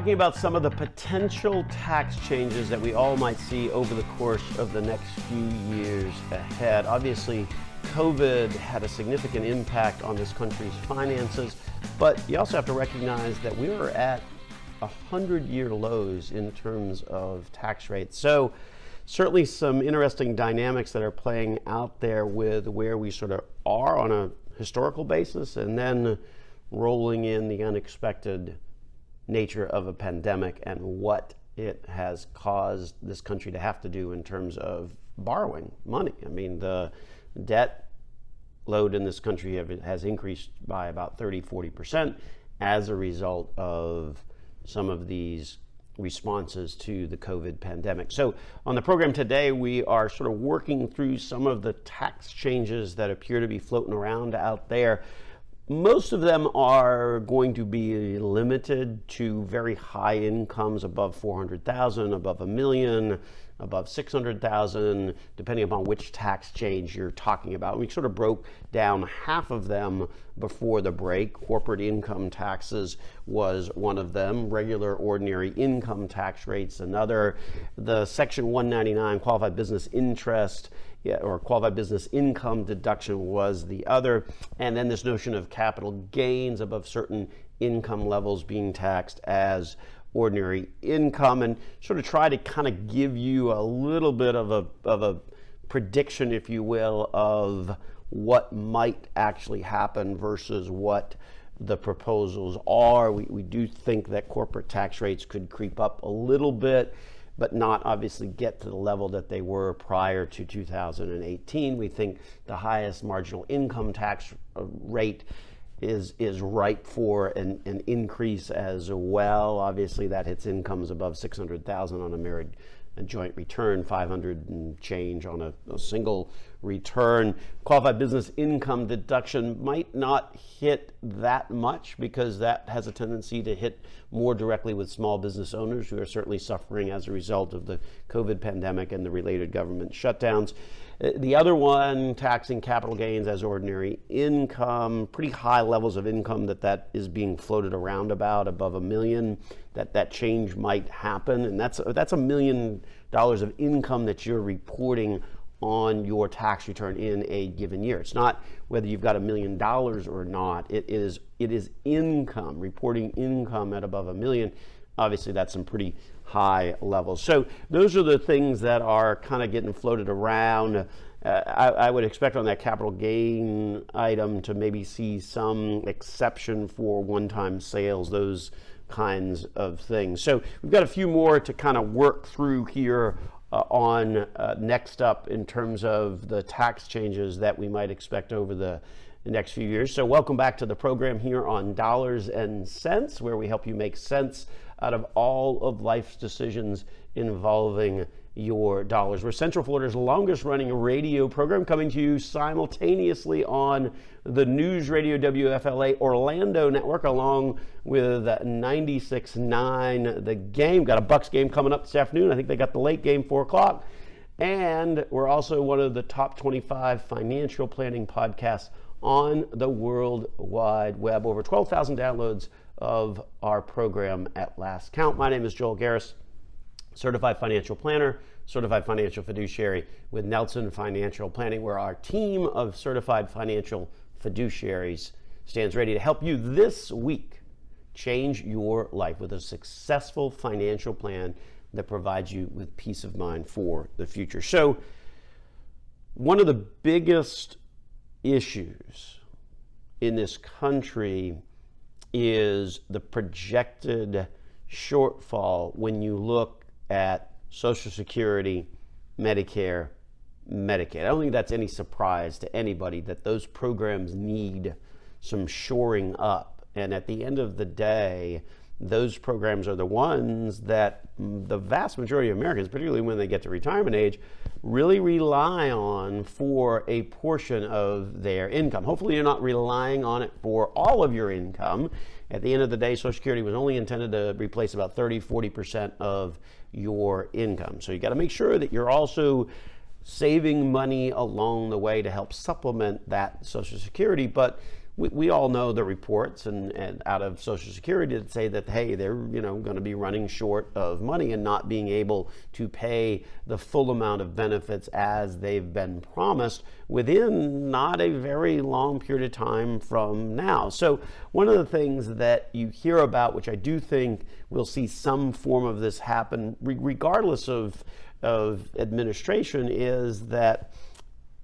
Talking about some of the potential tax changes that we all might see over the course of the next few years ahead. Obviously, COVID had a significant impact on this country's finances, but you also have to recognize that we are at 100-year lows in terms of tax rates. So certainly some interesting dynamics that are playing out there with where we sort of are on a historical basis, and then rolling in the unexpected nature of a pandemic and what it has caused this country to have to do in terms of borrowing money. I mean, the debt load in this country has increased by about 30-40% as a result of some of these responses to the COVID pandemic. So on the program today, we are sort of working through some of the tax changes that appear to be floating around out there. Most of them are going to be limited to very high incomes above 400,000, above $1 million, above 600,000, depending upon which tax change you're talking about. We sort of broke down half of them before the break. Corporate income taxes was one of them. Regular ordinary income tax rates another. The Section 199 qualified business interest or qualified business income deduction was the other. And then this notion of capital gains above certain income levels being taxed as ordinary income, and sort of try to kind of give you a little bit of a prediction, if you will, of what might actually happen versus what the proposals are. We do think that corporate tax rates could creep up a little bit, but not obviously get to the level that they were prior to 2018. We think the highest marginal income tax rate is ripe for an increase as well. Obviously, that hits incomes above 600,000 on a married joint return, 500 and change on a single return. Qualified business income deduction might not hit that much because that has a tendency to hit more directly with small business owners who are certainly suffering as a result of the COVID pandemic and the related government shutdowns. The other one, taxing capital gains as ordinary income, pretty high levels of income that is being floated around about above $1 million, that change might happen. And that's $1 million of income that you're reporting on your tax return in a given year. It's not whether you've got $1 million or not. It is income, reporting income at above $1 million. Obviously, that's some pretty high levels. So those are the things that are kind of getting floated around. I would expect on that capital gain item to maybe see some exception for one-time sales, those kinds of things. So we've got a few more to kind of work through here on next up in terms of the tax changes that we might expect over the next few years. So welcome back to the program here on Dollars and Cents, where we help you make sense out of all of life's decisions involving your dollars. We're Central Florida's longest running radio program, coming to you simultaneously on the News Radio WFLA Orlando network, along with 96.9 The Game. Got a Bucks game coming up this afternoon. I think they got the late game, 4 o'clock. And we're also one of the top 25 financial planning podcasts on the World Wide Web. Over 12,000 downloads of our program at last count. My name is Joel Garris, certified financial planner, certified financial fiduciary with Nelson Financial Planning, where our team of certified financial fiduciaries stands ready to help you this week change your life with a successful financial plan that provides you with peace of mind for the future. So one of the biggest issues in this country is the projected shortfall when you look at Social Security, Medicare, Medicaid. I don't think that's any surprise to anybody that those programs need some shoring up. And at the end of the day, those programs are the ones that the vast majority of Americans, particularly when they get to retirement age, really rely on for a portion of their income. Hopefully you're not relying on it for all of your income. At the end of the day, Social Security was only intended to replace about 30-40% of your income. So you got to make sure that you're also saving money along the way to help supplement that Social Security. But we all know the reports and out of Social Security that say that, hey, they're going to be running short of money and not being able to pay the full amount of benefits as they've been promised within not a very long period of time from now. So one of the things that you hear about, which I do think we'll see some form of this happen regardless of administration, is that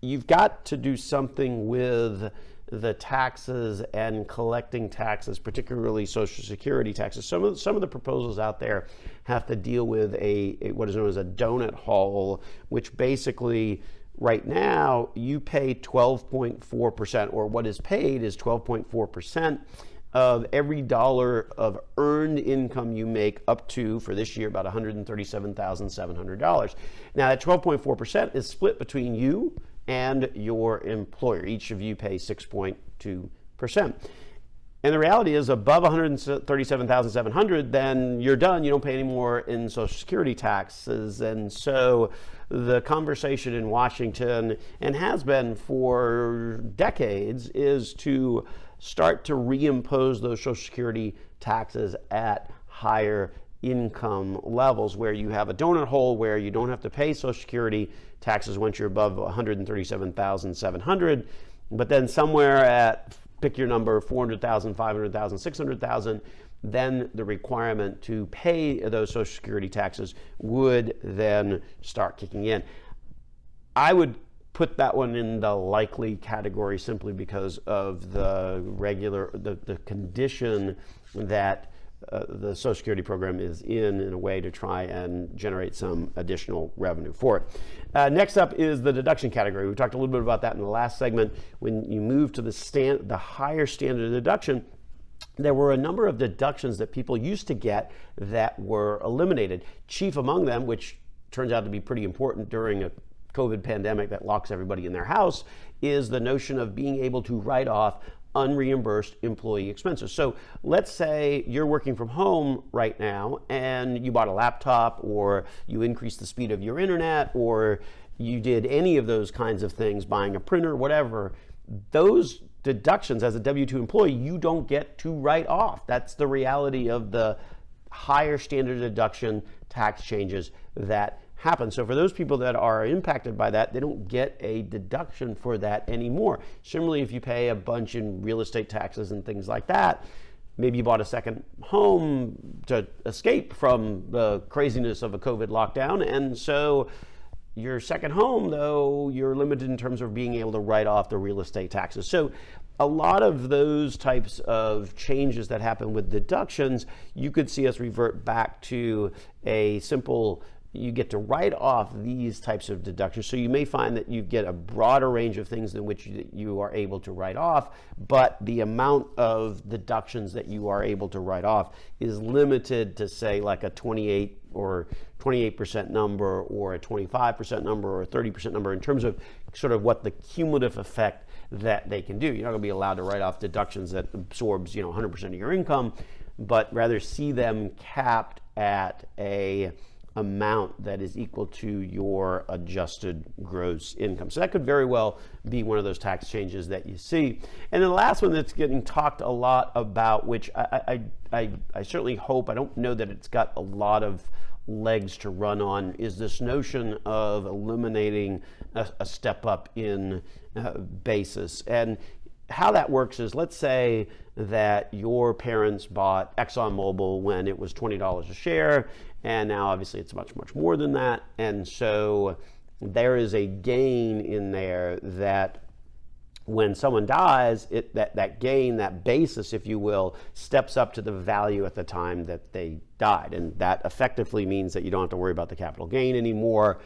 you've got to do something with the taxes and collecting taxes, particularly Social Security taxes. Some of the proposals out there have to deal with a what is known as a donut hole, which basically right now you pay 12.4%, or what is paid is 12.4% of every dollar of earned income you make up to, for this year, about $137,700. Now that 12.4% is split between you and your employer. Each of you pay 6.2%. And the reality is, above $137,700, then you're done. You don't pay any more in Social Security taxes. And so the conversation in Washington, and has been for decades, is to start to reimpose those Social Security taxes at higher income levels, where you have a donut hole where you don't have to pay Social Security taxes once you're above $137,700, but then somewhere at, pick your number, 400,000, 500,000, 600,000, then the requirement to pay those Social Security taxes would then start kicking in. I would put that one in the likely category simply because of the condition that the Social Security program is in a way to try and generate some additional revenue for it. Next up is the deduction category. We talked a little bit about that in the last segment. When you move to the higher standard deduction, there were a number of deductions that people used to get that were eliminated. Chief among them, which turns out to be pretty important during a COVID pandemic that locks everybody in their house, is the notion of being able to write off unreimbursed employee expenses. So let's say you're working from home right now and you bought a laptop, or you increased the speed of your internet, or you did any of those kinds of things, buying a printer, whatever. Those deductions as a W-2 employee, you don't get to write off. That's the reality of the higher standard deduction tax changes that happen. So for those people that are impacted by that, they don't get a deduction for that anymore. Similarly, if you pay a bunch in real estate taxes and things like that, maybe you bought a second home to escape from the craziness of a COVID lockdown, and so your second home, though, you're limited in terms of being able to write off the real estate taxes. So a lot of those types of changes that happen with deductions, you could see us revert back to a simple, you get to write off these types of deductions. So you may find that you get a broader range of things in which you are able to write off, but the amount of deductions that you are able to write off is limited to, say, like a 28% number, or a 25% number, or a 30% number, in terms of sort of what the cumulative effect that they can do. You're not going to be allowed to write off deductions that absorbs 100% of your income, but rather see them capped at a amount that is equal to your adjusted gross income. So that could very well be one of those tax changes that you see. And then the last one that's getting talked a lot about, which I certainly hope, I don't know that it's got a lot of legs to run on, is this notion of eliminating a step up in basis. And how that works is, let's say that your parents bought ExxonMobil when it was $20 a share, and now obviously it's much, much more than that. And so there is a gain in there that when someone dies, that gain, that basis, if you will, steps up to the value at the time that they died. And that effectively means that you don't have to worry about the capital gain anymore.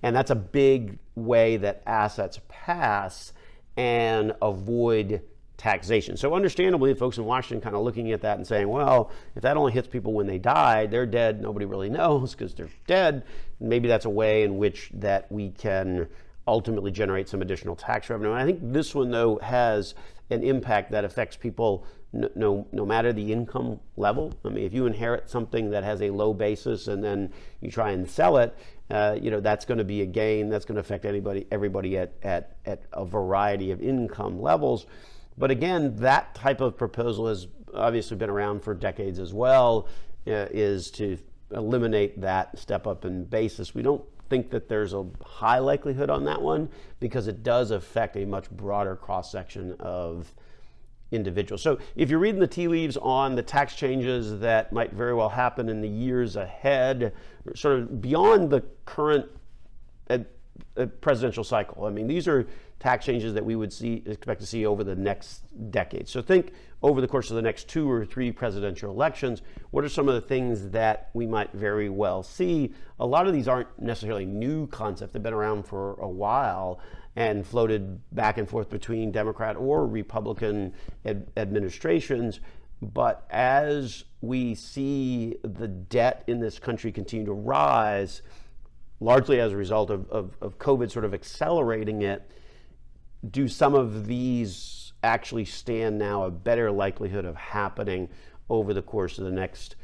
And that's a big way that assets pass and avoid taxation. So understandably, folks in Washington kind of looking at that and saying, well, if that only hits people when they die, they're dead, nobody really knows because they're dead. Maybe that's a way in which that we can ultimately generate some additional tax revenue. And I think this one, though, has an impact that affects people no matter the income level. I mean, if you inherit something that has a low basis and then you try and sell it, that's going to be a gain. That's going to affect everybody at a variety of income levels. But again, that type of proposal has obviously been around for decades as well, is to eliminate that step up in basis. We don't think that there's a high likelihood on that one because it does affect a much broader cross-section of individuals. So if you're reading the tea leaves on the tax changes that might very well happen in the years ahead, sort of beyond the current presidential cycle, I mean, these are tax changes that we would expect to see over the next decade. So think over the course of the next 2 or 3 presidential elections, what are some of the things that we might very well see? A lot of these aren't necessarily new concepts. They've been around for a while and floated back and forth between Democrat or Republican administrations. But as we see the debt in this country continue to rise, largely as a result of COVID sort of accelerating it, do some of these actually stand now a better likelihood of happening over the course of the next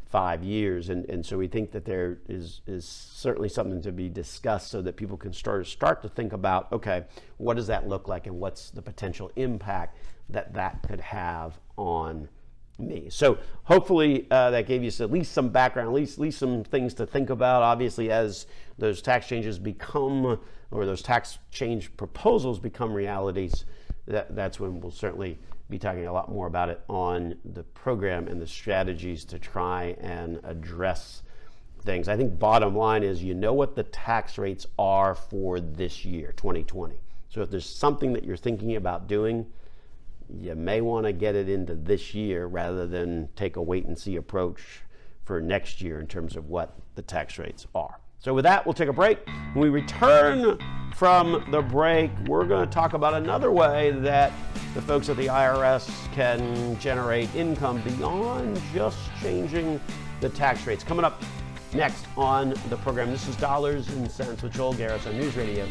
5 years? And so we think that there is certainly something to be discussed so that people can start to think about, okay, what does that look like and what's the potential impact that could have on me? So hopefully that gave you at least some background, at least some things to think about. Obviously, as those tax changes become, or those tax change proposals become realities, that's when we'll certainly be talking a lot more about it on the program and the strategies to try and address things. I think bottom line is, you know what the tax rates are for this year, 2020. So if there's something that you're thinking about doing, you may want to get it into this year rather than take a wait and see approach for next year in terms of what the tax rates are. So with that, we'll take a break. When we return from the break, we're going to talk about another way that the folks at the IRS can generate income beyond just changing the tax rates. Coming up next on the program, this is Dollars and Cents with Joel Garris on News Radio,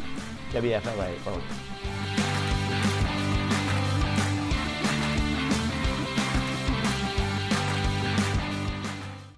WFLA Arlington.